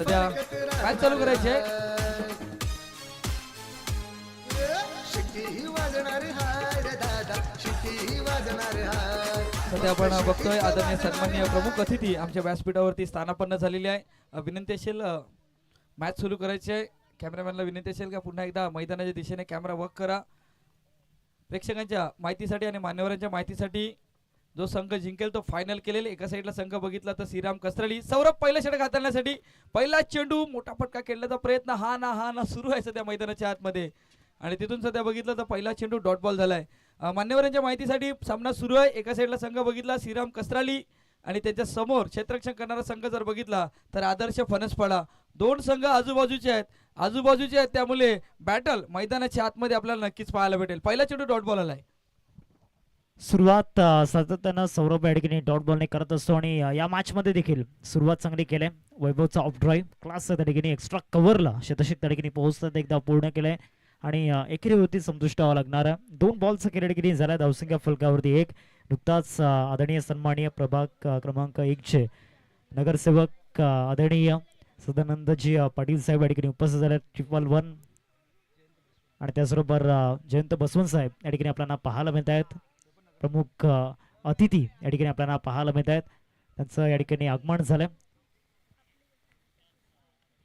सध्या काय चालू करायचे सध्या आपण बघतोय आदरणीय सन्माननीय प्रमुख अतिथी आमच्या व्यासपीठावरती स्थानापन्न झालेली आहे. विनंती असेल मॅच सुरू करायची आहे. कॅमेरामॅनला विनंती असेल का पुन्हा एकदा मैदानाच्या दिशेने कॅमेरा वर्क करा. प्रेक्षकांच्या माहितीसाठी आणि मान्यवरांच्या माहितीसाठी जो संघ जिंकेल तो फायनल केलेला. एका साईडला संघ बघितला तर श्रीराम कसरळी. सौरभ पहिलं षटक हाताळण्यासाठी पहिला चेंडू मोठा फटका खेळण्याचा प्रयत्न हा ना सुरू आहे सध्या मैदानाच्या आतमध्ये आणि तिथून सध्या बघितलं तर पहिला चेंडू डॉट बॉल झालाय. मान्यवरांच्या माहितीसाठी सामना सुरू आहे. एका साईडला संघ बघितला श्रीराम कसराली आणि त्याच्या समोर क्षेत्ररक्षण करणारा संघ जर बघितला तर आदर्श फणसपाडा. दोन संघ आजूबाजूचे आहेत त्यामुळे बॅटल मैदानाच्या आतमध्ये आपल्याला नक्कीच पाहायला भेटेल. पहिला चेंडू डॉट बॉल आलाय. सुरुवात सातत्यानं सौरभ या ठिकाणी डॉट बॉलने करत असतो आणि या मॅच मध्ये देखील सुरुवात चांगली केली. वैभवचा ऑफ ड्राईव्ह क्लास त्या ठिकाणी एक्स्ट्रा कव्हरला शतशक त्या ठिकाणी पोहोचतात एकदा पूर्ण केलंय आणि एकेरीवरती संतुष्ट व्हावं लागणार आहे. 2 बॉलचा खेळ ठिकाणी झाला धावसंख्या फलकावरती 1. नुकताच आदरणीय सन्माननीय प्रभाग क्रमांक 1 चे नगरसेवक आदरणीय सदानंदजी पाटील साहेब या ठिकाणी उपस्थित झाले. 111 आणि त्याचबरोबर जयंत बसवंत साहेब या ठिकाणी आपल्याला पाहायला मिळत आहेत. प्रमुख अतिथी या ठिकाणी आपल्याला पाहायला मिळत आहेत. त्यांचं या ठिकाणी आगमन झालंय.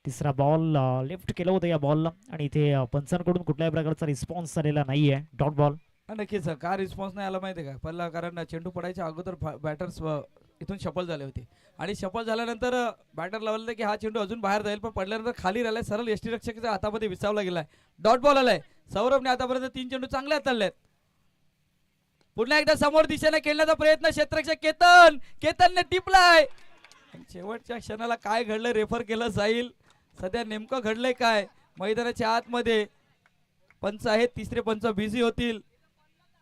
तिसरा बॉल लेफ्ट केलं होतं या बॉलला आणि इथे पंचांकडून कुठल्याही प्रकारचा रिस्पॉन्स आलेला नाहीये. डॉट बॉल नक्कीच का रिस्पॉन्स नाही आला माहिती आहे का पहिला कारण चेंडू पडायच्या अगोदर बॅटर्स इथून शफल झाले होते आणि शफल झाल्यानंतर बॅटर लावलं की हा चेंडू अजून बाहेर जाईल पण पडल्यानंतर खाली राहिलाय सरळ यष्टीरक्षकाच्या हातामध्ये विसावला गेलाय. डॉट बॉल आलाय. सौरभने आतापर्यंत 3 चेंडू चांगले हाताळलेत. पुन्हा एकदा समोर दिशेने खेळण्याचा प्रयत्न क्षेत्ररक्षक केतनने टिपलाय. शेवटच्या क्षणाला काय घडलं रेफर केलं जाईल. सध्या नेमकं घडलंय काय मैदानाच्या आतमध्ये पंच आहेत. तिसरे पंच बिझी होतील.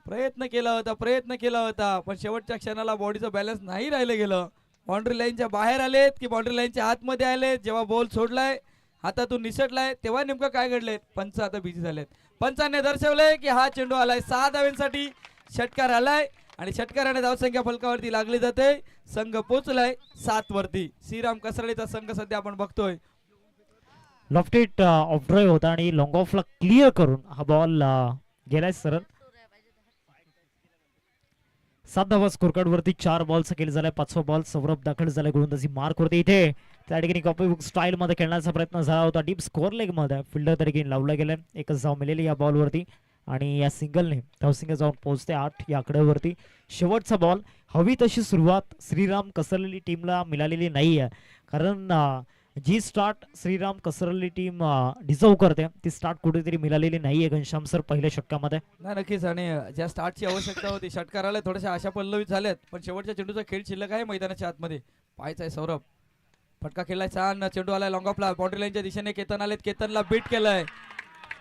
प्रयत्न केला होता पण शेवटच्या क्षणाला बॉडीचं बॅलन्स नाही राहिलं गेलं. बाउंड्री लाईनच्या बाहेर आलेत की बाउंड्री लाईनच्या आतमध्ये आलेत. जेव्हा बॉल सोडलाय हातातून निसटलाय तेव्हा नेमकं काय घडलंय पंच आता बिझी झालेत. पंचांनी दर्शवलंय की हा चेंडू आलाय. 6 धावांसाठी षटकार आलाय आणि षटकाराने धावसंख्या फलकावरती लागली जाते. संघ पोहोचलाय 7 वरती. श्रीराम कसरळीचा संघ सध्या आपण बघतोय. लॉफ्टेड ऑफ ड्राईव्ह होता आणि लॉंग ऑफला क्लिअर करून हा बॉल गेलाय सरळ. 7 धावा स्कोर कार्ड वरती. 4 बॉलचा खेळ झालाय. 5वा बॉल सौरभ दाखल झालाय गोलंदाजी मार्क वरती. इथे त्या ठिकाणी कॉपी बुक स्टाईल मध्ये खेळण्याचा प्रयत्न झाला होता. डीप स्कोर लेग मध्ये फिल्डर त्या ठिकाणी लावला गेलाय. एकच धाव मिळाली या बॉल वरती आणि या सिंगलने धावसंख्या जाऊन पोहोचते 8 या आकड्यावरती. शेवटचा बॉल हवी तशी सुरुवात श्रीराम कसरली टीमला मिळालेली नाहीये कारण जी स्टार्ट श्रीराम कसरली टीम डिझर्व करते ती स्टार्ट कुठेतरी मिळालेली नाहीये घनश्याम सर पहिल्या षटकामध्ये. नक्कीच आणि ज्या स्टार्टची आवश्यकता होती षटकाराला थोड्याशा आशा पल्लवित झाल्यात पण शेवटच्या चेंडूचा खेळ शिल्लक आहे मैदानाच्या आतमध्ये. पाहायचा आहे सौरभ फटका खेळलाय. छान चेंडू आलाय लॉंग ऑफला. बाउंड्री लाईनच्या दिशेने केतन आलेत. केतनला बीट केलंय.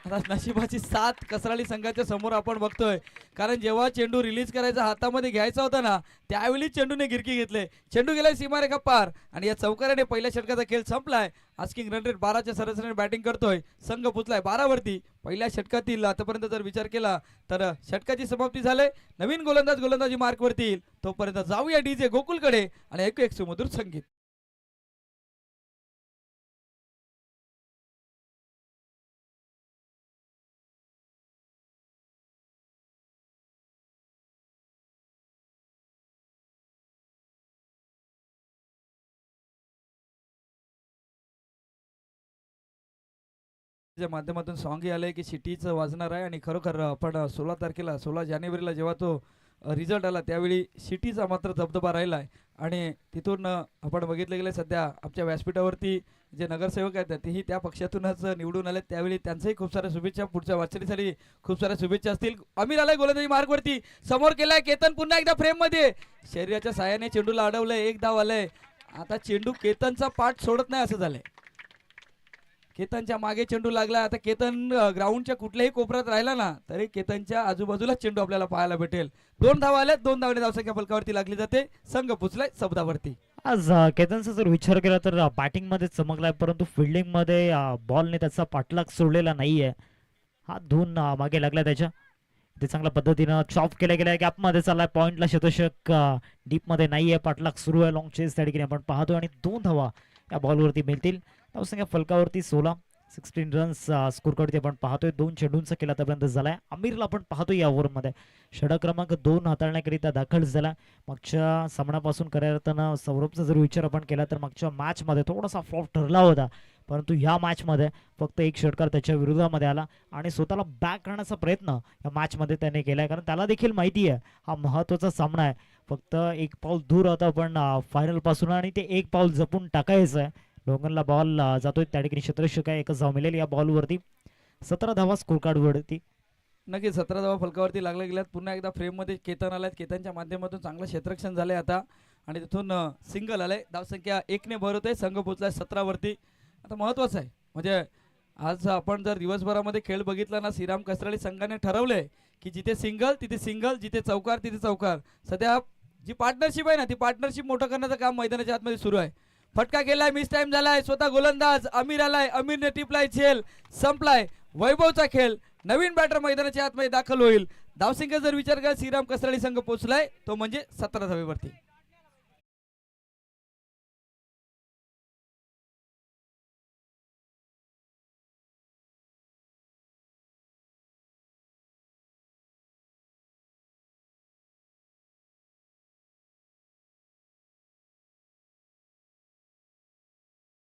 आता नशिबाची साथ कसराली संघाच्या समोर आपण बघतोय कारण जेव्हा चेंडू रिलीज करायचा हातामध्ये घ्यायचा होता ना त्यावेळी चेंडूने गिरकी घेतले. चेंडू गेलाय सीमारेखा पार आणि या चौकाराने पहिल्या षटकाचा खेळ संपलाय. आस्किंग रन रेट 12च्या सरासरीने बॅटिंग करतोय. संघ पोचलाय 12 वरती. पहिल्या षटकातील आतापर्यंत जर विचार केला तर षटकाची समाप्ती झाली. नवीन गोलंदाजी मार्क वरती येईल. तोपर्यंत जाऊया डीजे गोकुलकडे आणि ऐकू एक सुमधुर संगीत. माध्यमातून सॉंग आलंय की सिटीचं वाजणार आहे आणि खरोखर आपण 16 जानेवारीला जेव्हा तो रिझल्ट आला त्यावेळी सिटीचा मात्र दबदबा राहिला आहे आणि तिथून आपण बघितलं गेलं सध्या आमच्या व्यासपीठावरती जे नगरसेवक आहेत तेही त्या पक्षातूनच निवडून आले. त्यावेळी त्यांचंही खूप साऱ्या शुभेच्छा. पुढच्या वाटचालीसाठी खूप साऱ्या शुभेच्छा असतील. अमीर आलाय गोलंदाजी मार्कवरती. समोर केलाय केतन पुन्हा एकदा फ्रेम मध्ये. शरीराच्या साहाय्याने चेंडूला अडवलंय. 1 धाव आलंय. आता चेंडू केतनचा पाठ सोडत नाही असं झालंय. केतनच्या मागे चेंडू लागला. आता केतन ग्राउंडच्या कुठल्याही कोपऱ्यात राहिला ना तरी केतनच्या आजूबाजूला चेंडू आपल्याला पाहायला भेटेल. 2 धावा आल्या. 2 धावाने धावसंख्या फलकावरती लागली जाते. संघ पोचलाय 14 वरती. आज केतनचा जर विचार केला तर बॅटिंग मध्ये चमकलाय परंतु फिल्डिंग मध्ये बॉलने त्याचा पाठलाग सोडलेला नाहीये. हा धून मागे लागला त्याच्या. ते चांगल्या पद्धतीनं चॉप केल्या गेल्या. गॅप मध्ये चाललाय. पॉइंटला शतशक डीप मध्ये नाहीये. पाठलाग सुरू आहे. लॉंग चेस त्या ठिकाणी आपण पाहतो आणि 2 धावा या बॉलवरती मिळतील. धावसंख्या फलकावरती 16, 16 रन्स स्कोर कडे आपण पाहतोय. 2 चेंडूंचा केला आतापर्यंत झालाय. आमिरला आपण पाहतोय या ओव्हरमध्ये षटक क्रमांक 2 हाताळण्याकरिता दाखल झाला. मागच्या सामन्यापासून करताना सौरभचा जर विचार आपण केला तर मागच्या मॅचमध्ये थोडासा फ्लॉप ठरला होता, परंतु या मॅचमध्ये फक्त एक षटकार त्याच्या विरोधामध्ये आला आणि स्वतःला बॅक करण्याचा प्रयत्न या मॅचमध्ये त्याने केलाय, कारण त्याला देखील माहिती आहे हा महत्त्वाचा सामना आहे. फक्त एक पाऊल दूर होता पण फायनल पासून आणि ते एक पाऊल जपून टाकायचं आहे. डोंगरला बॉल जातोय त्या ठिकाणी क्षेत्ररक्षक आहे, एकच धाव मिळेल या बॉलवरती. 17 धावा स्कोर कार्ड वरती. नक्की 17 धावा फलकावरती लागल्या गेल्यात. पुन्हा एकदा फ्रेममध्ये केतन आलाय. केतनच्या माध्यमातून चांगलं क्षेत्ररक्षण झालंय आता आणि तिथून सिंगल आलंय. धावसंख्या 1 ने भर होते. संघ पोहोचलाय 17 वरती. आता महत्त्वाचं आहे म्हणजे आज आपण जर दिवसभरामध्ये खेळ बघितला ना, श्रीराम कसरळी संघाने ठरवलंय की जिथे सिंगल तिथे सिंगल, जिथे चौकार तिथे चौकार. सध्या जी पार्टनरशिप आहे ना, ती पार्टनरशिप मोठं करण्याचं काम मैदानाच्या आतमध्ये सुरू आहे. फटका केलाय, मिस टाइम झालाय. स्वतः गोलंदाज आमिर आलाय. आमिरने टिपलाय, झेल संपलाय. वैभवचा खेळ. नवीन बॅटर मैदानाच्या आतमध्ये दाखल होईल. धावसंख्या जर विचार केला श्रीराम कसरळी संघ पोहोचलाय तो म्हणजे 17 धावेवरती.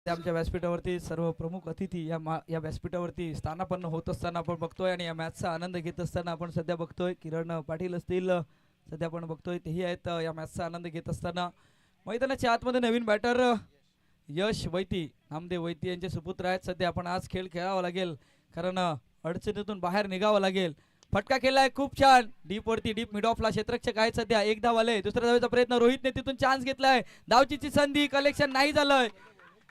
आमच्या व्यासपीठावरती सर्व प्रमुख अतिथी या व्यासपीठावरती स्थानापन्न होत असताना आपण बघतोय आणि या मॅचचा आनंद घेत असताना आपण सध्या बघतोय. किरण पाटील असतील सध्या आपण बघतोय तेही आहेत या मॅचचा आनंद घेत असताना. मैदानाच्या आतमध्ये नवीन बॅटर यश वैती, नामदेव वैती यांचे सुपुत्र आहेत. सध्या आपण आज खेळ खेळावा लागेल कारण अडचणीतून बाहेर निघावं लागेल. फटका केलाय खूप छान डीप वरती. डीप मिड ऑफला क्षेत्ररक्षक आहेत सध्या. एक धाव आले. दुसऱ्या धावेचा प्रयत्न रोहितने तिथून चान्स घेतलाय. धावचीची संधी कलेक्शन नाही झालंय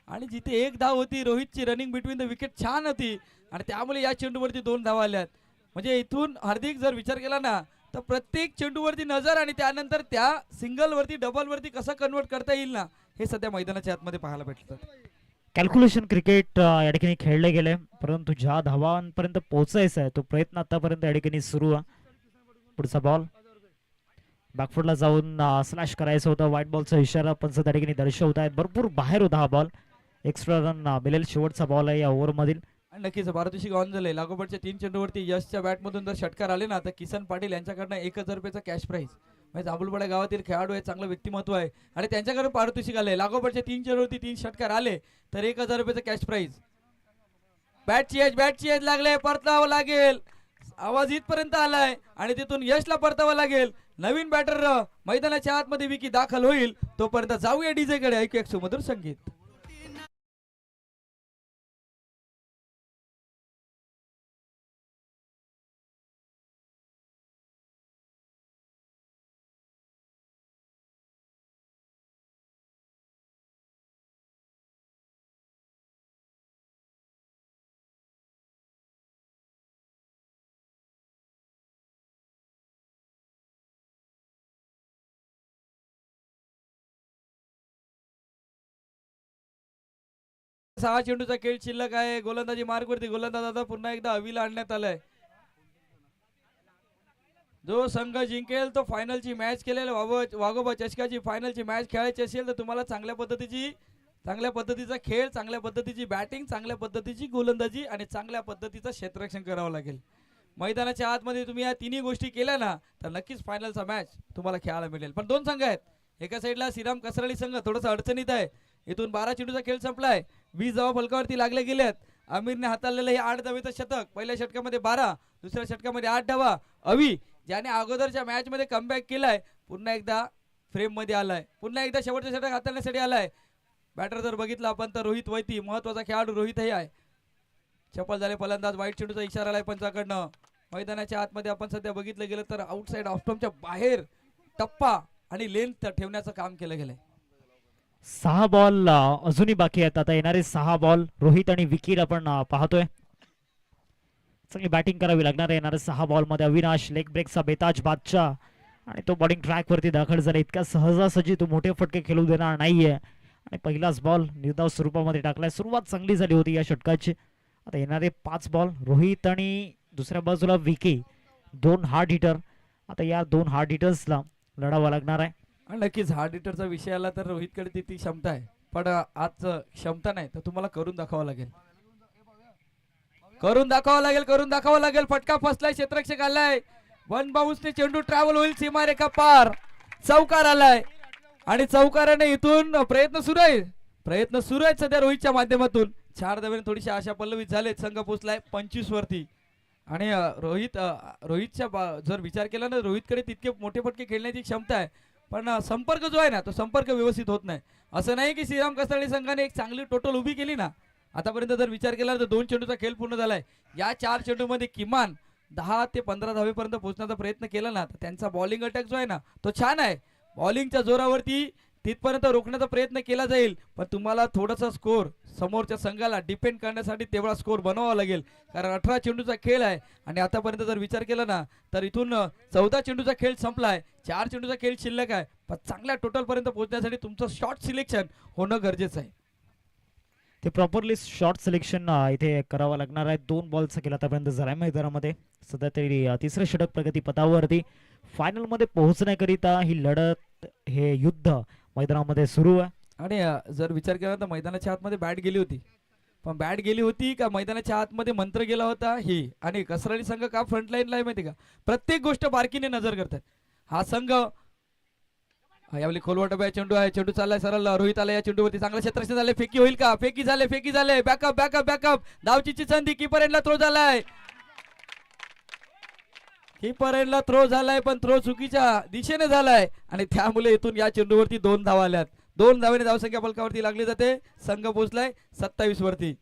आणि जिथे एक धाव होती रोहितची रनिंग बिटवीन द विकेट छान होती आणि त्यामुळे या चेंडूवरती 2 धावा आल्यात. म्हणजे इथून हार्दिक जर विचार केला ना तर प्रत्येक चेंडूवरती नजर आणि त्यानंतर त्या सिंगलवरती डबलवरती कसं कन्वर्ट करता येईल ना, हे सध्या मैदानाच्या आतमध्ये पाहायला भेटतं. कॅल्क्युलेशन क्रिकेट या ठिकाणी खेळले गेले, परंतु ज्या धावांपर्यंत पोहोचायचा आहे तो प्रयत्न आतापर्यंत या ठिकाणी सुरू आहे. पुढचा बॉल बॅकफुटला जाऊन स्लॅश करायचा होता. व्हाईट बॉलचा इशारा पण त्या ठिकाणी दर्शवत आहेत. भरपूर बाहेर होता हा बॉल. एक्स्ट्रा रन मिळेल. शेवटचा बॉल आहे या ओव्हरमधील. नक्कीच भारतविषयी ऑन झाले. लागोपाठच्या 3 चेंडूवरती यशच्या बॅटमधून जर षटकार आले ना तर किसन पाटील यांच्याकडनं 1000 रुपयाचा कॅश प्राईज. म्हणजे जांभूळपाडा गावातील खेळाडू आहे, चांगलं व्यक्तिमत्व आहे आणि त्यांच्याकडे पारितोषिक आले. लागोपाठच्या 3 चेंडूवरती 3 षटकार आले तर 1000 रुपयाचा कॅश प्राईज. बॅटची एज लागले. परतावं लागेल. आवाज इथपर्यंत आलाय आणि तिथून यशला परतावं लागेल. नवीन बॅटर मैदानाच्या आतमध्ये विकी दाखल होईल. तोपर्यंत जाऊया डीजे कडे. ऐकू एक सुमधुर संगीत. सहा चेंडूचा खेळ शिल्लक आहे. गोलंदाजी मार्गवरती गोलंदाज आता पुन्हा एकदा हवीला आणण्यात आलाय. जो संघ जिंकेल तो फायनलची मॅच केलेला वाघोबा चषकाची फायनलची मॅच खेळायची असेल तर तुम्हाला चांगल्या पद्धतीचा खेळ, चांगल्या पद्धतीची बॅटिंग, चांगल्या पद्धतीची गोलंदाजी आणि चांगल्या पद्धतीचं क्षेत्ररक्षण करावं लागेल. मैदानाच्या आतमध्ये तुम्ही या तिन्ही गोष्टी केल्या ना तर नक्कीच फायनलचा मॅच तुम्हाला खेळायला मिळेल. पण 2 संघ आहेत. एका साईडला श्रीराम कसरळी संघ थोडासा अडचणीत आहे. इथून 12 चेंडूचा खेळ संपलाय. 20 धावा फलकावरती लागले गेल्यात. आमिरने हाताळलेलं हे 8 धावेचं शतक. पहिल्या षटकामध्ये 12, दुसऱ्या षटकामध्ये 8 धावा. अवी ज्याने अगोदरच्या मॅच मध्ये कमबॅक केलाय पुन्हा एकदा फ्रेम मध्ये आलाय. पुन्हा एकदा शेवटचं षटक हाताळण्यासाठी आलाय. बॅटर जर बघितला आपण तर रोहित वैती, महत्वाचा खेळाडू रोहितही आहे. चपल झाले फलंदाज. वाईट चेंडूचा इशारा आलाय पंचाकडनं. मैदानाच्या आतमध्ये आपण सध्या बघितलं गेलं तर आउटसाइड ऑफ स्टंपच्या बाहेर टप्पा आणि लेंथ ठेवण्याचं काम केलं गेलंय. 6 बॉल अजूनही बाकी आहेत. आता येणारे 6 बॉल रोहित आणि विकीर आपण पाहतोय. चांगली बॅटिंग करावी लागणार आहे येणाऱ्या 6 बॉल मध्ये. अविनाश लेग ब्रेकचा बेताज बादशाह आणि तो बॉलिंग ट्रॅक वरती दाखल झाला. इतक्या सहजासहजी तो मोठे फटके खेळू देणार नाहीये आणि पहिलाच बॉल निर्धाव स्वरूपामध्ये टाकलाय. सुरुवात चांगली झाली होती या षटकाची. आता येणारे 5 बॉल रोहित आणि दुसऱ्या बाजूला विकी, 2 हार्ड हिटर. आता या 2 हार्ड हिटर्सला लढावं लागणार आहे. नक्कीच हार्ड हिटरचा विषय आला तर रोहितकडे ती क्षमता आहे. पण आज क्षमता नाही तर तुम्हाला करून दाखवावं लागेल, करून दाखवावं लागेल. फटका फसलाय, क्षेत्ररक्षक आलाय, वन बाउन्सने चेंडू ट्रॅव्हल होईल, सीमारेखा पार, चौकार आलाय आणि चौकाराने इथून प्रयत्न सुरू आहेत सध्या रोहितच्या माध्यमातून. 4 धावेने थोडीशी आशा पल्लवित झालेत, संघ पोचलाय 25 वरती. आणि रोहितच्या जर विचार केला ना, रोहितकडे तितके मोठे फटके खेळण्याची क्षमता आहे, पण संपर्क जो आहे ना तो संपर्क व्यवस्थित होत नाही. असं नाही की श्रीराम कसरळी संघाने एक चांगली टोटल उभी केली ना, आतापर्यंत जर विचार केला तर 2 चेंडूचा खेळ पूर्ण झालाय. या 4 चेंडूमध्ये किमान 10 ते 15 धावेपर्यंत पोहोचण्याचा प्रयत्न केला ना, तर त्यांचा बॉलिंग अटॅक जो आहे ना तो छान आहे. बॉलिंगच्या जोरावरती तिथपर्यंत रोखण्याचा प्रयत्न केला जाईल, पण तुम्हाला थोडासा स्कोर समोरच्या संघाला डिपेंड करण्यासाठी तेवढा स्कोर बनवावा लागेल, कारण 18 चेंडूचा खेळ आहे. आणि आतापर्यंत जर विचार केला ना तर इथून 14 चेंडूचा खेळ संपलाय, 4 चेंडूचा खेळ शिल्लक आहे. पण चांगल्या टोटल पर्यंत पोहोचण्यासाठी तुमचं शॉर्ट सिलेक्शन होणं गरजेचं आहे. ते प्रॉपरली शॉर्ट सिलेक्शन इथे करावं लागणार आहे. 2 बॉलचा खेळ आतापर्यंत झालाय मैदानामध्ये. सध्या तरी तिसरे षटक प्रगती पथावरती. फायनल मध्ये पोहोचण्याकरिता ही लढत, हे युद्ध मैदानामध्ये सुरू आहे. आणि जर विचार केला तर मैदानाच्या आतमध्ये बॅट गेली होती, पण बॅट गेली होती का मैदानाच्या आतमध्ये मंत्र गेला होता ही. आणि कसरळी संघ का फ्रंटलाईनला आहे माहिती का, प्रत्येक गोष्ट बारकीने नजर करतात. हा संघ यावेळी खोलवाटा चेंडू आहे, चेंडू चाललाय सरळ, रोहित आला या चेंडूवरती, चांगलं क्षेत्ररक्षण झाले, फेकी होईल का, फेकी झाले, बॅकअप, धावचीची संधी, कीपर एंडला थ्रो झालाय, पण थ्रो चुकीच्या दिशेने झालाय आणि त्यामुळे इथून या चेंडूवरती 2 धावा आल्यात. 2 धावेने धावसंख्या फलकावरती लागली जाते. संघ पोहोचलाय 27 वरती.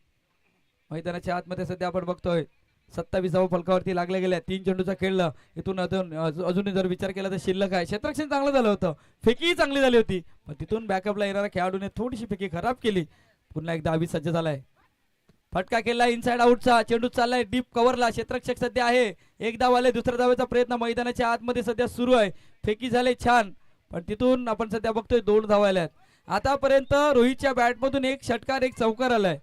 मैदानाच्या आतमध्ये सध्या आपण बघतोय 27 धावा फलकावरती लागल्या गेल्या. 3 चेंडूचा खेळला, इथून अजूनही जर विचार केला तर शिल्लक आहे. क्षेत्ररक्षण चांगलं झालं होतं, फेकीही चांगली झाली होती, पण तिथून बॅकअपला येणाऱ्या खेळाडूने थोडीशी फेकी खराब केली. पुन्हा एकदा अभि सज्ज झालाय, फटका केला इनसाइड आउटचा, चेंडू चाललाय डीप कव्हरला, क्षेत्ररक्षक सध्या आहे. 1 धाव आले, दुसऱ्या धावेचा प्रयत्न मैदानाच्या आतमध्ये सध्या सुरू आहे. फेकी झाले छान, पण तिथून आपण सध्या बघतोय 2 धावा आल्यात. आतापर्यंत रोहितच्या बॅटमधून 1 षटकार 1 चौकार आलाय.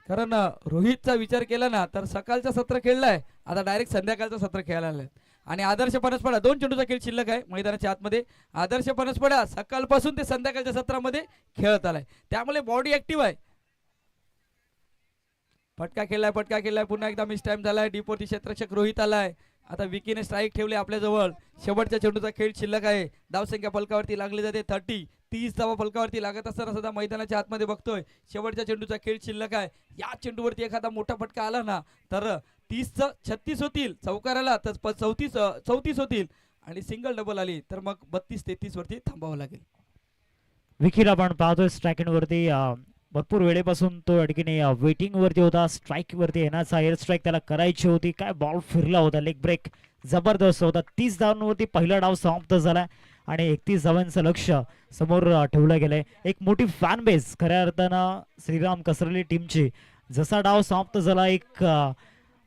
कारण रोहितचा विचार केला ना तर सकाळचा सत्र खेळलाय, आता डायरेक्ट संध्याकाळचं सत्र खेळायला आलाय. आणि आदर्श पनसपडा 2 चेंडूचा खेळ शिल्लक आहे मैदानाच्या आतमध्ये. आदर्श पनसपडा सकाळपासून ते संध्याकाळच्या सत्रामध्ये खेळत आलाय, त्यामुळे बॉडी ऍक्टिव्ह आहे. फटका खेळलाय, पुन्हा एकदा मिस टाइम झालाय. डीपवरती क्षेत्ररक्षक रोहित आलाय, आता विकीने स्ट्राईक ठेवले आपल्या जवळ. शेवटच्या चेंडूचा खेळ शिल्लक आहे, धावसंख्या फलकावरती लागली जाते 30 धावा फलकावरती लागत असताना सुद्धा मैदानाच्या आतमध्ये बघतोय शेवटच्या चेंडूचा खेळ शिल्लक आहे. या चेंडूवरती एखादा मोठा फटका आला ना तर 30चं 36 होतील, चौकार आला तर 34 होतील, आणि सिंगल डबल आली तर मग 32-33 वरती थांबावं लागेल. विकीला आपण पाहतोय स्ट्रायकिंग वरती भरपूर वेळेपासून तो अडकीने वेटिंग वरती होता. स्ट्राईक वरती येण्याचा एअर स्ट्राईक त्याला करायची होती, काय बॉल फिरला होता, लेग ब्रेक जबरदस्त होता. 30 धावांवरती पहिला डाव समाप्त झाला आणि 31 धावांचं लक्ष समोर ठेवलं गेलंय. एक मोठी फॅन बेस खऱ्या अर्थानं श्रीराम कसरली टीमची. जसा डाव समाप्त झाला, एक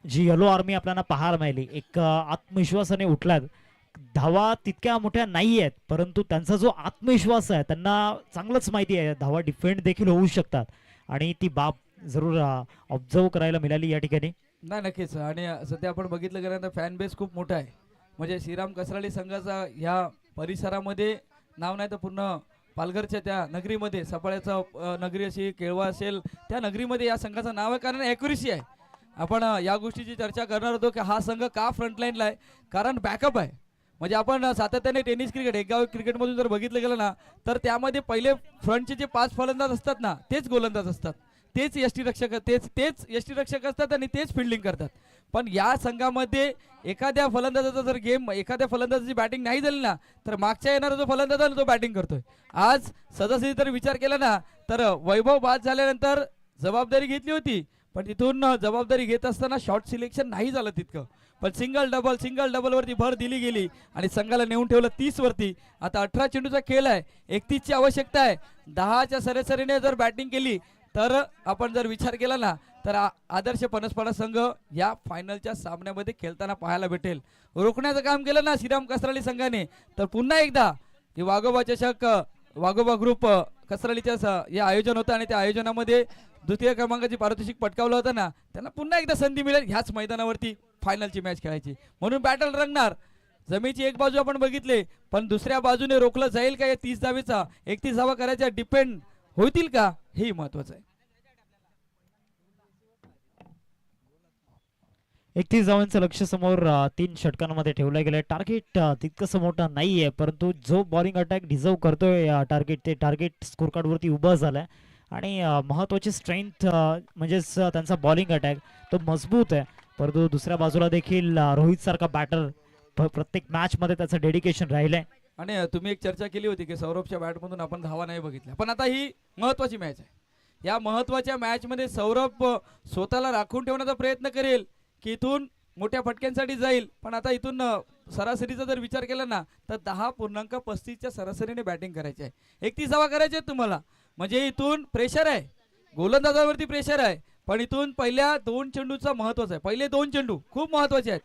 जी येलो आर्मी आपल्याला पाहायला मिळाली, एक आत्मविश्वासाने उठलात. धावा तितक्या मोठ्या नाही आहेत, परंतु त्यांचा जो आत्मविश्वास आहे त्यांना चांगलंच माहिती आहे धावा डिफेंड देखील होऊ शकतात, आणि ती बाब जरूर ऑब्झर्व करायला मिळाली या ठिकाणी. नाही नक्कीच. आणि सध्या आपण बघितलं गेलं तर फॅन बेस खूप मोठा आहे. म्हणजे श्रीराम कसराळी संघाचा ह्या परिसरामध्ये नाव नाही तर पूर्ण पालघरच्या त्या नगरीमध्ये, सफाळ्याचा नगरी अशी, केळवा असेल, त्या नगरीमध्ये या संघाचं नाव आहे, कारण ॲक्युरेसी आहे. आपण या गोष्टीची चर्चा करणार होतो की हा संघ का फ्रंटलाईनला आहे, कारण बॅकअप आहे. म्हणजे आपण सातत्याने टेनिस क्रिकेट, एकगाव क्रिकेटमधून जर बघितलं गेलं ना तर त्यामध्ये पहिले फ्रंटचे जे 5 फलंदाज असतात ना तेच गोलंदाज असतात, तेच यष्टीरक्षक यष्टीरक्षक असतात आणि तेच फिल्डिंग करतात. पण या संघामध्ये एखाद्या फलंदाजाचा जर गेम, एखाद्या फलंदाजाची बॅटिंग नाही झाली ना तर मागच्या येणारा जो फलंदाज आहे तो बॅटिंग करतोय. आज सदासरी जर विचार केला ना तर वैभव बाद झाल्यानंतर जबाबदारी घेतली होती, पण तिथून जबाबदारी घेत असताना शॉर्ट सिलेक्शन नाही झालं तितकं, पण सिंगल डबल वरती भर दिली गेली आणि संघाला नेऊन ठेवलं 30 वरती. आता 18 चेंडूचा खेळ आहे, 31 ची आवश्यकता आहे. 10च्या सरासरीने जर बॅटिंग केली तर आपण जर विचार केला ना तर आदर्श पनसपाडा संघ या फायनलच्या सामन्यामध्ये खेळताना पाहायला भेटेल. रोखण्याचं काम केलं ना श्रीराम कसराळी संघाने तर पुन्हा एकदा की वाघोबा चषक, वाघोबा ग्रुप कसराळीच्या या आयोजन होतं आणि त्या आयोजनामध्ये द्वितीय क्रमांकाची पारितोषिक पटकावलं होतं ना, त्यांना पुन्हा एकदा संधी मिळेल ह्याच मैदानावरती फायनलची मॅच खेळायची. म्हणून बॅटल रंगणार. जमेची एक बाजू आपण बघितले, पण दुसऱ्या बाजूने रोखलं जाईल का या 30 धावेचा 31 धावा करायच्या डिपेंड होतील का हेही महत्वाचं आहे. 31 धावांचं लक्ष समोर 3 षटकांमध्ये ठेवलं गेलं. टार्गेट तितकंसं मोठं नाहीये, परंतु जो बॉलिंग अटॅक डिझर्व करतोय टार्गेट, ते टार्गेट स्कोर कार्डवरती उभं झालंय. आणि महत्वाची स्ट्रेंथ म्हणजेच त्यांचा बॉलिंग अटॅक तो मजबूत आहे. परंतु दुसऱ्या बाजूला देखील रोहित सारखा बॅटर प्रत्येक मॅच मध्ये त्याचं डेडिकेशन राहिलंय. आणि तुम्ही एक चर्चा केली होती की सौरभच्या बॅटमधून आपण धावा नाही बघितल्या, पण आता ही महत्वाची मॅच आहे. या महत्वाच्या मॅच मध्ये सौरभ स्वतःला राखून ठेवण्याचा प्रयत्न करेल की इथून मोठ्या फटक्यांसाठी जाईल, पण आता इथून सरासरीचा जर विचार केला ना तर 10.35च्या सरासरीने बॅटिंग करायची आहे. 31 धावा करायच्या आहेत तुम्हाला, म्हणजे इथून प्रेशर आहे, गोलंदाजावरती प्रेशर आहे. पण इथून पहिल्या 2 चेंडूचा महत्वाचा आहे. पहिले 2 चेंडू खूप महत्वाचे आहेत.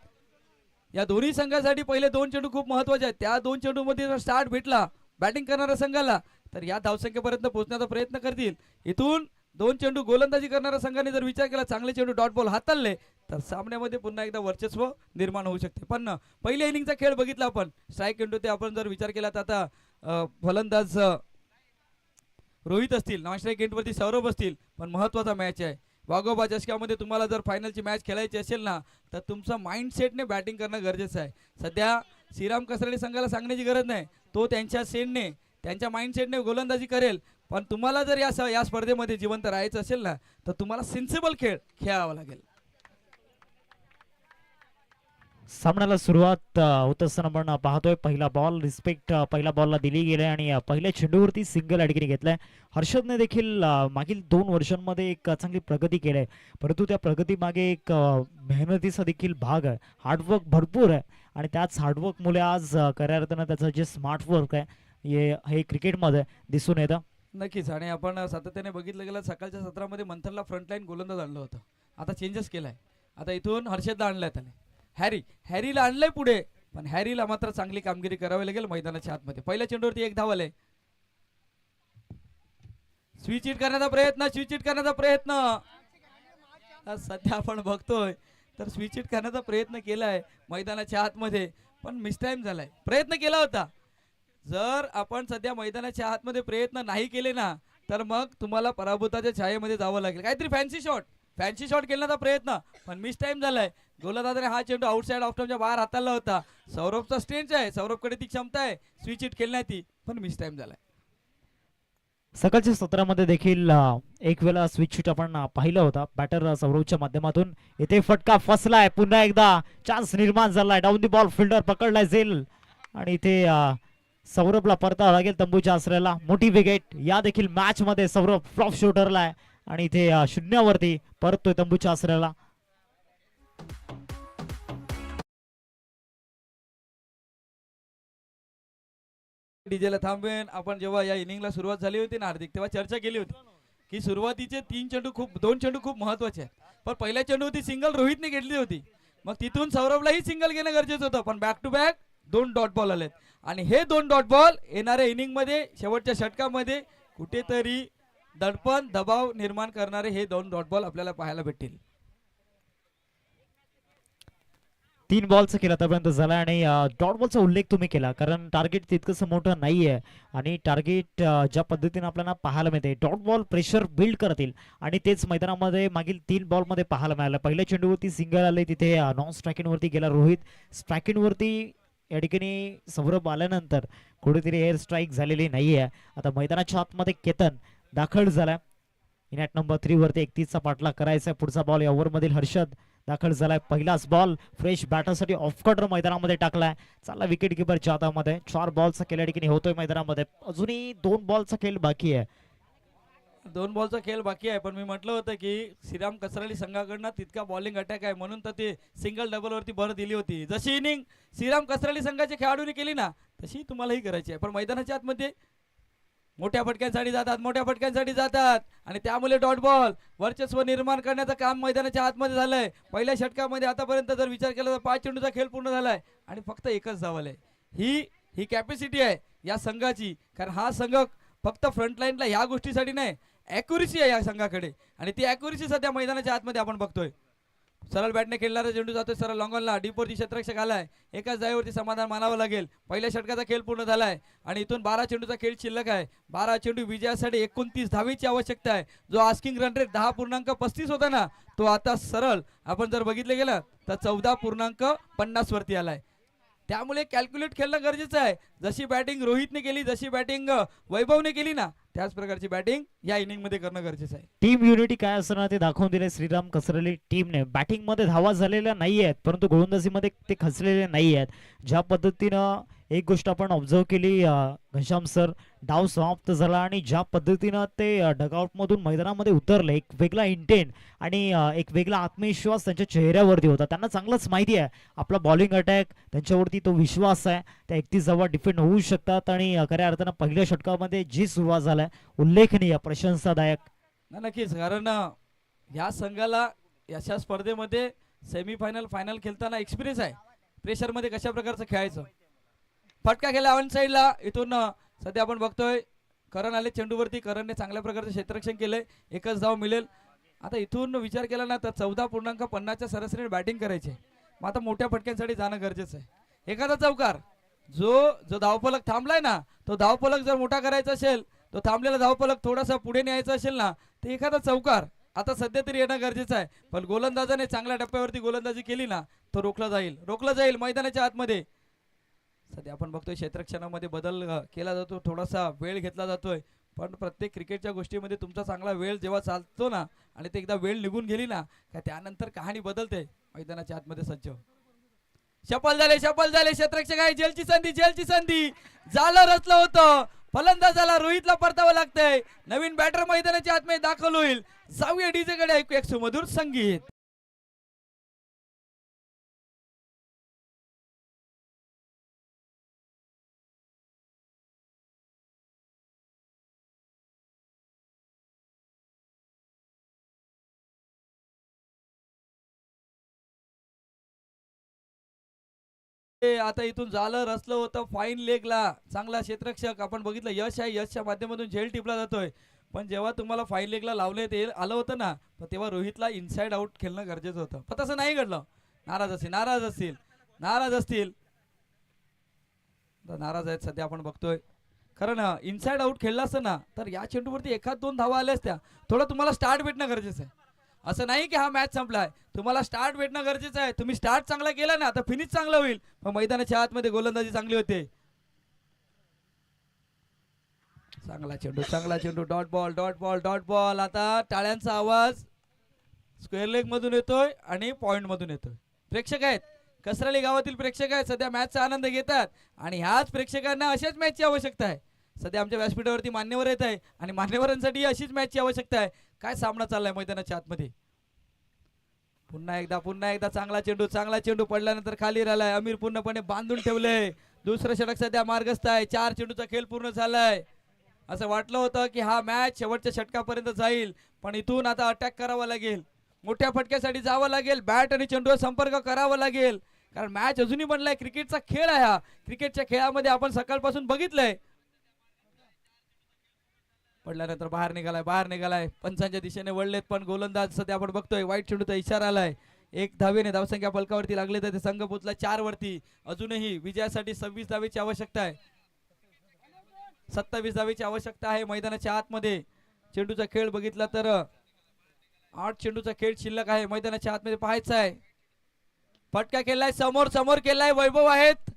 या दोन्ही संघासाठी पहिले 2 चेंडू खूप महत्वाचे आहेत. त्या 2 चेंडूमध्ये जर स्टार्ट भेटला बॅटिंग करणाऱ्या संघाला तर या धावसंख्येपर्यंत पोहोचण्याचा प्रयत्न करतील. इथून 2 चेंडू गोलंदाजी करणाऱ्या संघाने जर विचार केला, चांगले चेंडू डॉट बॉल हाताळले तर सामन्यामध्ये पुन्हा एकदा वर्चस्व निर्माण होऊ शकते. पण पहिल्या इनिंगचा खेळ बघितला आपण, स्ट्राईक इंटू ते आपण जर विचार केला तर आता फलंदाज रोहित असतील, नॉन स्ट्राईक एंडवरती सौरभ असतील. पण महत्वाचा मॅच आहे. वाघोबा चषकामध्ये तुम्हाला जर फायनलची मॅच खेळायची असेल ना तर तुमचं माइंडसेटने बॅटिंग करणं गरजेचं आहे. सध्या श्रीराम कसरळी संघाला सांगण्याची गरज नाही, तो त्यांच्या सेटने त्यांच्या माइंडसेटने गोलंदाजी करेल. पण तुम्हाला जर या स्पर्धेमध्ये जिवंत राहायचं असेल ना तर तुम्हाला सेन्सिबल खेळ खेळावा लागेल. सामन्याला सुरुवात होत असताना आपण पाहतोय पहिला बॉल रिस्पेक्ट पहिल्या बॉलला दिली गेली आणि पहिल्या चेंडूवरती सिंगल अडकीने घेतलाय. हर्षदने देखील मागील 2 वर्षांमध्ये एक चांगली प्रगती केली आहे, परंतु त्या प्रगती मागे एक मेहनतीचा देखील भाग आहे. हार्डवर्क भरपूर आहे आणि त्याच हार्डवर्कमुळे आज खऱ्या अर्थानं त्याचं जे स्मार्ट वर्क आहे हे क्रिकेटमध्ये दिसून येतं. नक्कीच. आणि आपण सातत्याने बघितलं गेलं सकाळच्या सत्रामध्ये मंथनला फ्रंटलाईन गोलंदाज आणलं होतं, आता चेंजेस केलाय. आता इथून हर्षदला आणलाय त्याने, हॅरीला आणलंय पुढे, पण हॅरीला मात्र चांगली कामगिरी करावी लागेल मैदानाच्या आतमध्ये. पहिल्या चेंडूवरती 1 धाव आले. स्विच हिट करण्याचा प्रयत्न सध्या आपण बघतोय तर स्विच हिट करण्याचा प्रयत्न केलाय मैदानाच्या आतमध्ये, पण मिसटाइम झालाय. प्रयत्न केला होता. जर आपण सध्या मैदानाच्या आतमध्ये प्रयत्न नाही केले ना तर मग तुम्हाला पराभूताच्या छायेमध्ये जावं लागेल. काहीतरी फॅन्सी शॉट खेळण्याचा प्रयत्न, पण मिस टाइम झालाय. गोलंदाजाने हा चेंडू आउटसाइड ऑफ स्टंपच्या बाहेर हाताळला होता. सौरभचा स्ट्रेंथ आहे, सौरभकडे ती क्षमता आहे स्विच हिट खेळण्याची, पण मिस टाइम झालाय. सकाळच्या सत्रामध्ये देखील एक वेळा स्विच शॉट आपण पाहिला होता बॅटर सौरभच्या माध्यमातून. इथे फटका फसलाय, पुन्हा एकदा चान्स निर्माण झालाय. डाऊन दी बॉल फिल्डर पकडलाय जाईल आणि इथे सौरभला परतावा लागेल तंबूच्या आसऱ्याला. मोठी विकेट या देखील मॅच मध्ये सौरभ फ्लॉप शूटरला आहे आणि इथे शून्यावरती परततोय तंबूच्या आसऱ्याला. डीजेला थांबवेन. आपण जेव्हा या इनिंगला सुरुवात झाली होती ना हार्दिक, तेव्हा चर्चा केली होती की सुरुवातीचे 2 चेंडू खूप महत्वाचे आहेत. पण पहिल्या चेंडूवरती सिंगल रोहितने घेतली होती, मग तिथून सौरभलाही सिंगल घेणं गरजेचं होतं. पण back to back 2 dot ball आलेत आणि हे 2 डॉट बॉल येणाऱ्या इनिंग मध्ये शेवटच्या षटकामध्ये कुठेतरी दडपण दबाव निर्माण करणारे हे 2 डॉट बॉल आपल्याला पाहायला भेटतील. 3 बॉलचा केला आतापर्यंत झाला आणि डॉट बॉलचा उल्लेख तुम्ही केला, कारण टार्गेट तितकंसं मोठं नाहीये आणि टार्गेट ज्या पद्धतीने आपल्याला पाहायला मिळते डॉट बॉल प्रेशर बिल्ड करतील आणि तेच मैदानामध्ये मागील 3 बॉलमध्ये पाहायला मिळालं. पहिल्या चेंडूवरती सिंगल आले, तिथे नॉन स्ट्रायकिंगवरती गेला रोहित. स्ट्रायकिंगवरती या ठिकाणी सौरभ आल्यानंतर कुठेतरी एअर स्ट्राईक झालेली नाहीये. आता मैदानाच्या आतमध्ये केतन दाखल झालाय. इनॅट नंबर 3 वरती 31चा पाठलाग करायचा. पुढचा बॉल या ओव्हरमधील हर्षद दाखल झालाय. पहिलाच बॉल फ्रेश बॅटरसाठी ऑफ कटर मैदानामध्ये टाकलाय. चालला विकेट किपरच्या हातामध्ये. 4 बॉलचा खेळ या ठिकाणी होतोय मैदानामध्ये. अजूनही 2 बॉलचा खेळ बाकी आहे. 2 बॉलचा खेळ बाकी आहे, पण मी म्हटलं होतं की श्रीराम कसरळी संघाकडनं तितका बॉलिंग अटॅक आहे म्हणून तर ते सिंगल डबल वरती भर दिली होती. जशी इनिंग श्रीराम कसरळी संघाच्या खेळाडूंनी केली ना तशी तुम्हालाही करायची आहे. पण मैदानाच्या आतमध्ये मोठ्या फटक्यांसाठी जातात आणि त्यामुळे डॉट बॉल वर्चस्व निर्माण करण्याचं काम मैदानाच्या आतमध्ये झालंय. पहिल्या षटकामध्ये आतापर्यंत जर विचार केला तर 5 चेंडूचा खेळ पूर्ण झालाय आणि फक्त 1च धाव आलाय. ही कॅपॅसिटी आहे या संघाची, कारण हा संघ फक्त फ्रंटलाईनला ह्या गोष्टीसाठी नाही, ॲक्युरेसी आहे या संघाकडे आणि ती ॲक्युरेसी सध्या मैदानाच्या आतमध्ये आपण बघतोय. सरळ बॅटने खेळणारा चेंडू जातोय सरळ लॉंगॉनला, डीपवरती क्षेत्ररक्षक आलाय, एकाच जागेवरती समाधान मानावं लागेल. पहिल्या षटकाचा खेळ पूर्ण झालाय आणि इथून 12 चेंडूचा खेळ शिल्लक आहे. 12 चेंडू विजयासाठी 29 धावेची आवश्यकता आहे. जो आस्किंग रन रेट 10.35 होता ना, तो आता सरळ आपण जर बघितलं गेलं तर 14.50 वरती आलाय. त्यामुळे कॅल्क्युलेट खेळणं गरजेचं आहे. जशी बॅटिंग रोहितने केली, जशी बॅटिंग वैभवने केली ना, त्याच प्रकारची बॅटिंग या इनिंग मध्ये करणं गरजेचं आहे. टीम युनिटी काय असणार ते दाखवून दिले श्रीराम कसरली टीमने. बॅटिंग मध्ये धावा झालेल्या नाही आहेत, परंतु गोलंदाजीमध्ये ते खचलेले नाही आहेत. ज्या पद्धतीनं एक गोष्ट आपण ऑब्झर्व केली घनश्याम सर, डाव समाप्त झाला आणि ज्या पद्धतीनं ते डगआउट मधून मैदानामध्ये उतरले, एक वेगळा इंटेंट आणि एक वेगळा आत्मविश्वास त्यांच्या चेहऱ्यावरती होता. त्यांना चांगलंच माहिती आहे आपला बॉलिंग अटॅक, त्यांच्यावरती तो विश्वास आहे, त्या 31 धावा डिफेंड होऊ शकतात. आणि खऱ्या अर्थानं पहिल्या षटकामध्ये जी सुरुवात झालाय उल्लेखनीय, प्रशंसादायक. नक्कीच, कारण या संघाला अशा स्पर्धेमध्ये सेमीफायनल फायनल खेळताना एक्सपिरियन्स आहे. प्रेशरमध्ये कशा प्रकारचं खेळायचं. फटका केला ऑन साईडला, इथून सध्या आपण बघतोय करण आले चेंडूवरती. करणने चांगल्या प्रकारचं क्षेत्ररक्षण केलंय, एकच धाव मिळेल. आता इथून विचार केला ना तर 14.50च्या सरासरीने बॅटिंग करायची. मग आता मोठ्या फटक्यांसाठी जाणं गरजेचं आहे. एखादा चौकार, जो जो धावफलक थांबलाय ना, तो धावफलक जर मोठा करायचा असेल, तो थांबलेला धावफलक थोडासा पुढे न्यायचा असेल ना, तर एखादा चौकार आता सध्या तरी येणं गरजेचं आहे. पण गोलंदाजाने चांगल्या टप्प्यावरती गोलंदाजी केली ना, तो रोखला जाईल मैदानाच्या आतमध्ये. सध्या आपण बघतोय क्षेत्ररक्षणामध्ये बदल केला जातो, थोडासा वेळ घेतला जातोय. पण प्रत्येक क्रिकेटच्या गोष्टीमध्ये तुमचा चांगला वेळ जेव्हा चालतो ना आणि ते एकदा वेळ निघून गेली ना, का त्यानंतर कहाणी बदलते. मैदानाच्या आतमध्ये सज्ज शपल झाले क्षेत्ररक्षक आहे. जेलची संधी झालं, रचलं होतं. फलंदाजाला रोहितला परतावं लागतंय. नवीन बॅटर मैदानाच्या आतमध्ये दाखल होईल. जाऊया डीजे कडे, ऐकू एक सुमधुर संगीत. आता इथून झालं, रचलं होतं. फाईन लेगला चांगला क्षेत्ररक्षक आपण बघितलं. यश आहे, यशच्या माध्यमातून झेल टिपला जातोय. पण जेव्हा तुम्हाला फाईन लेगला लावले ते आलं होतं ना, तर तेव्हा रोहितला इनसाइड आउट खेळणं गरजेचं होतं. पण तसं नाही घडलं. नाराज असतील नाराज आहेत सध्या आपण बघतोय. कारण इनसाइड आउट खेळला असतं ना, तर या चेंडूवरती एखाद दोन धावा आल्या असत्या. थोडं तुम्हाला स्टार्ट भेटणं गरजेचं आहे. असं नाही की हा मॅच संपलाय, तुम्हाला स्टार्ट भेटणं गरजेचं आहे. तुम्ही स्टार्ट चांगला केला ना, तर फिनिश चांगला होईल. पण मैदानाच्या आतमध्ये गोलंदाजी चांगली होते. चांगला चेंडू डॉट बॉल. आता टाळ्यांचा आवाज स्क्वेअर लेग मधून येतोय आणि पॉइंट मधून येतोय. प्रेक्षक आहेत, कसराली गावातील प्रेक्षक आहेत, सध्या मॅचचा आनंद घेतात. आणि ह्याच प्रेक्षकांना अशाच मॅचची आवश्यकता आहे. सध्या आमच्या व्यासपीठावरती मान्यवर येत आहे आणि मान्यवरांसाठी अशीच मॅचची आवश्यकता आहे. काय सामना चाललाय मैदानाच्या आतमध्ये. पुन्हा एकदा चांगला चेंडू पडल्यानंतर खाली राहिलाय. अमीर पूर्णपणे बांधून ठेवलंय. दुसरं षटक सध्या मार्गस्थ आहे. 4 चेंडूचा खेळ पूर्ण झालाय. असं वाटलं होतं की हा मॅच शेवटच्या षटकापर्यंत जाईल, पण इथून आता अटॅक करावा लागेल. मोठ्या फटक्यासाठी जावं लागेल. बॅट आणि चेंडूवर संपर्क करावा लागेल. कारण मॅच अजूनही बनलाय. क्रिकेटचा खेळ आहे हा. क्रिकेटच्या खेळामध्ये आपण सकाळपासून बघितलंय. पडल्यानंतर बाहेर निघालाय. पंचांच्या दिशेने वळलेत, पण गोलंदाज सध्या आपण बघतोय वाईट चेंडूचा इशारा आलाय. 1 धावेने धावसंख्या फलकावरती लागले तर ते संघ पोचला 4 वरती. अजूनही विजयासाठी 26 धावेची आवश्यकता आहे. 27 धावेची आवश्यकता आहे मैदानाच्या आतमध्ये. चेंडूचा खेळ बघितला तर 8 चेंडूचा खेळ शिल्लक आहे. मैदानाच्या आतमध्ये पाहायचा आहे. फटका केलाय, समोर केलाय. वैभव आहेत,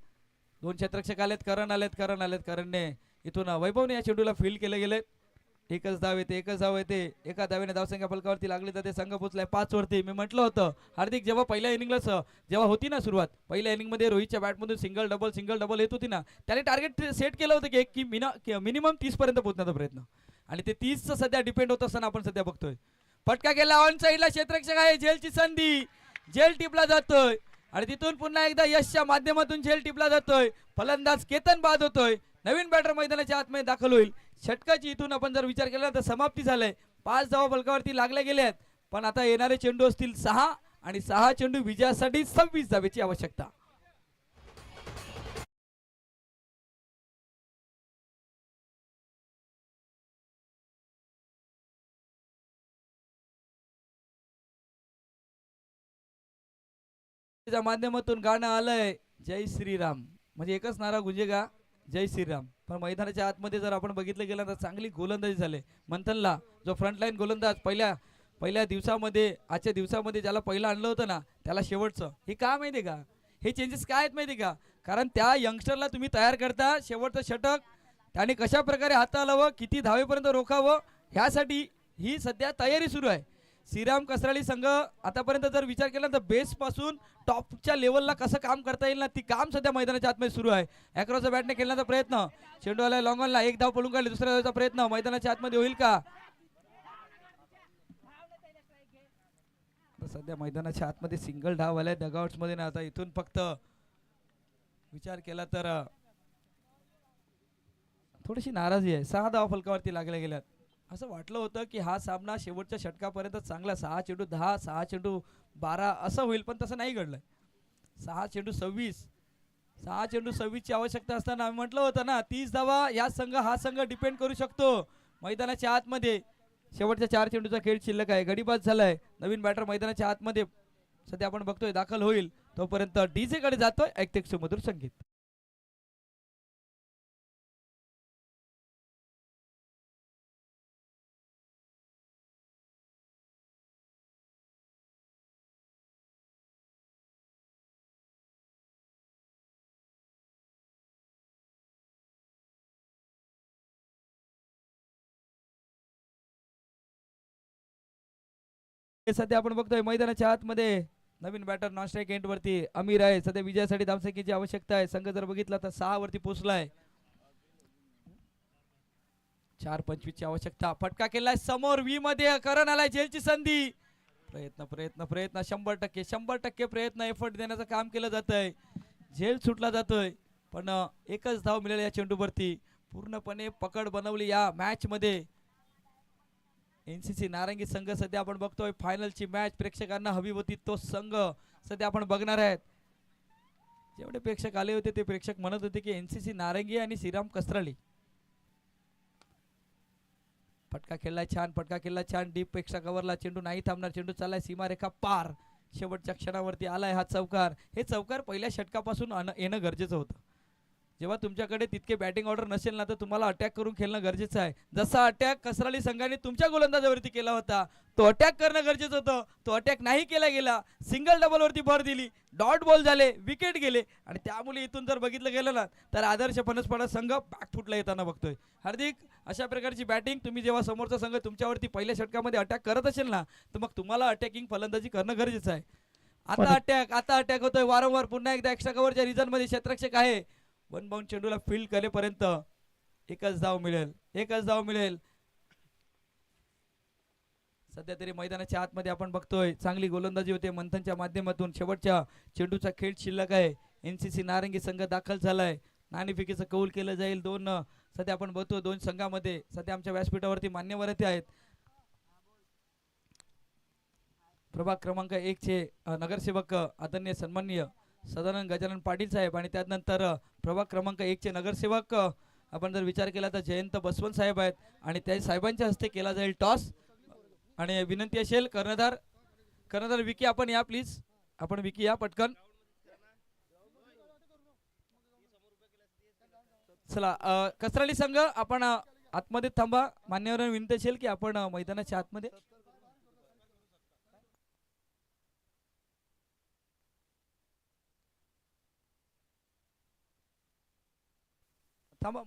2 क्षेत्ररक्षक आलेत. करणने इथून वैभवने या चेंडूला फील्ड केले गेले. एकच धाव येते. एका धावेने धावसंख्या फलकावरती लागली तर ते संघ पोचलाय 5 वरती. मी म्हटलं होतं हार्दिक, जेव्हा पहिल्या इनिंगला जेव्हा होती ना सुरुवात, पहिल्या इनिंग मध्ये रोहितच्या बॅटमधून सिंगल डबल येत होती ना, त्याने टार्गेट सेट केलं होतं की मिनिमम 30 पर्यंत पोहोचण्याचा प्रयत्न, आणि ते 30 सध्या डिपेंड होत असताना आपण सध्या बघतोय. फटका केला ऑन साईडला, क्षेत्ररक्षक आहे. झेलची संधी, झेल टिपला जातोय आणि तिथून पुन्हा एकदा यशच्या माध्यमातून झेल टिपला जातोय. फलंदाज केतन बाद होतोय. नवीन बॅटर मैदानाच्या आतमध्ये दाखल होईल. षटकाची इथून आपण जर विचार केला तर समाप्ती झालंय. 5 धावा फलकावरती लागल्या गेल्यात, पण आता येणारे चेंडू असतील 6 आणि 6 चेंडू विजयासाठी 26 धावेची आवश्यकता. त्याच्या माध्यमातून गाणं आलंय जय श्रीराम, म्हणजे एकच नारा गुंजेगा जय श्रीराम. पण मैदानाच्या आतमध्ये जर आपण बघितलं गेलं तर चांगली गोलंदाजी झाली मंथनला, जो फ्रंटलाईन गोलंदाज पहिल्या दिवसामध्ये, आजच्या दिवसामध्ये ज्याला पहिलं आणलं होतं ना, त्याला शेवटचं. हे का माहिती का, हे चेंजेस काय आहेत माहिती का, कारण त्या यंगस्टरला तुम्ही तयार करता, शेवटचं षटक त्याने कशा प्रकारे हाताळावं, किती धावेपर्यंत रोखावं, ह्यासाठी ही सध्या तयारी सुरू आहे. श्रीराम कसराळी संघ आतापर्यंत जर विचार केला तर बेस पासून टॉपच्या लेवलला कसं काम करता येईल ना, ती काम सध्या मैदानाच्या आतमध्ये सुरू आहे. अॅक्रॉसच्या बॅटने खेळण्याचा प्रयत्न, चेंडू आलाय लॉंगॉनला, एक धाव पळून काढली, दुसऱ्या धावचा प्रयत्न मैदानाच्या आतमध्ये होईल का. सध्या मैदानाच्या आतमध्ये सिंगल धाव आलाय डगआउट्स मध्ये ना. आता इथून फक्त विचार केला तर थोडीशी नाराजी आहे. 6 धावा फलकावरती लागल्या गेल्यात. असं वाटलं होतं की हा सामना शेवटच्या षटकापर्यंत चांगला 6 चेंडू 10, 6 चेंडू 12 असं होईल, पण तसं नाही घडलंय. 6 चेंडू 26, 6 चेंडू 26 ची आवश्यकता असताना आम्ही म्हटलं होतं ना 30 धावा या हा संघ डिपेंड करू शकतो. मैदानाच्या आतमध्ये शेवटच्या 4 चेंडूचा खेळ शिल्लक आहे. गडीबाज झालाय. नवीन बॅटर मैदानाच्या आतमध्ये सध्या आपण बघतोय दाखल होईल, तोपर्यंत डीजे कडे जातोय. ऐकते सुमधुर संगीत. सध्या आपण बघतोय मैदानाच्या आतमध्ये नवीन बॅटर नॉन स्ट्राईक एंड वरती अमीर आहे. सध्या विजयासाठी धावसंख्येची आवश्यकता आहे. संघ जर बघितला तर 6 वरती पोहोचलाय. 4-25 ची आवश्यकता. फटका केलाय समोर व्ही मध्ये, करण आलाय, झेलची संधी. प्रयत्न प्रयत्न प्रयत्न 100% प्रयत्न एफर्ट देण्याचं काम केलं जात आहे. झेल सुटला जातोय, पण एकच धाव मिळाली या चेंडूवरती. पूर्णपणे पकड बनवली या मॅच मध्ये एनसीसी नारंगी संघ. सध्या आपण बघतोय फायनलची मॅच प्रेक्षकांना हवी होती तो संघ सध्या आपण बघणार आहेत. जेवढे प्रेक्षक आले होते ते प्रेक्षक म्हणत होते की एनसीसी नारंगी आणि श्रीराम कसराळी. फटका खेळलाय छान, फटका खेळला छान, डीप पेक्षा कव्हरला, चेंडू नाही थांबणार, चेंडू चाललाय सीमारेखा पार. शेवटच्या क्षणावरती आलाय हा चौकार. हे चौकार पहिल्या षटकापासून येणं गरजेचं होतं. जेव्हा तुमच्याकडे तितके बॅटिंग ऑर्डर नसेल ना, तर तुम्हाला अटॅक करून खेळणं गरजेचं आहे. जसा अटॅक कसराळी संघाने तुमच्या गोलंदाजावरती केला होता, तो अटॅक करणं गरजेचं होतं. तो अटॅक नाही केला गेला. सिंगल डबल वरती भर दिली, डॉट बॉल झाले, विकेट गेले, आणि त्यामुळे इथून जर बघितलं गेलं ना तर आदर्श फणसपडा संघ बॅकफुटला येताना बघतोय. हार्दिक, अशा प्रकारची बॅटिंग तुम्ही जेव्हा समोरचा संघ तुमच्यावरती पहिल्या षटकामध्ये अटॅक करत असेल ना, तर मग तुम्हाला अटॅकिंग फलंदाजी करणं गरजेचं आहे. आता अटॅक होतोय वारंवार. पुन्हा एकदा एक्स्ट्रा कव्हरच्या रिझन मध्ये क्षेत्ररक्षक आहे. वन बाउंड चेंडूला फील्ड करेपर्यंत एकच धाव मिळेल, एकच धाव मिळेल. सध्या तरी मैदानाच्या आतमध्ये आपण बघतोय चांगली गोलंदाजी होते मंथनच्या माध्यमातून. शेवटच्या चेंडूचा खेळ शिल्लक आहे. एनसीसी नारंगी संघ दाखल झालाय. नाणेफेकीचं कौल केलं जाईल. सध्या आपण बघतो दोन संघामध्ये सध्या आमच्या व्यासपीठावरती मान्यवर आहेत. प्रभाग क्रमांक 1 चे नगरसेवक आदरणीय सन्माननीय सदानंद गजानन पाटील साहेब, आणि त्यानंतर प्रभाग क्रमांक 1 चे नगरसेवक आपण जर विचार केला तर जयंत बसवंत साहेब आहेत, आणि त्या साहेबांच्या हस्ते केला जाईल टॉस. आणि विनंती असेल कर्णधार विकी आपण या प्लीज, आपण विकी या पटकन. चला कसराळी संघ आपण आतमध्ये थांबा. मान्यवरांना विनंती असेल की आपण मैदानाच्या आतमध्ये थांबा.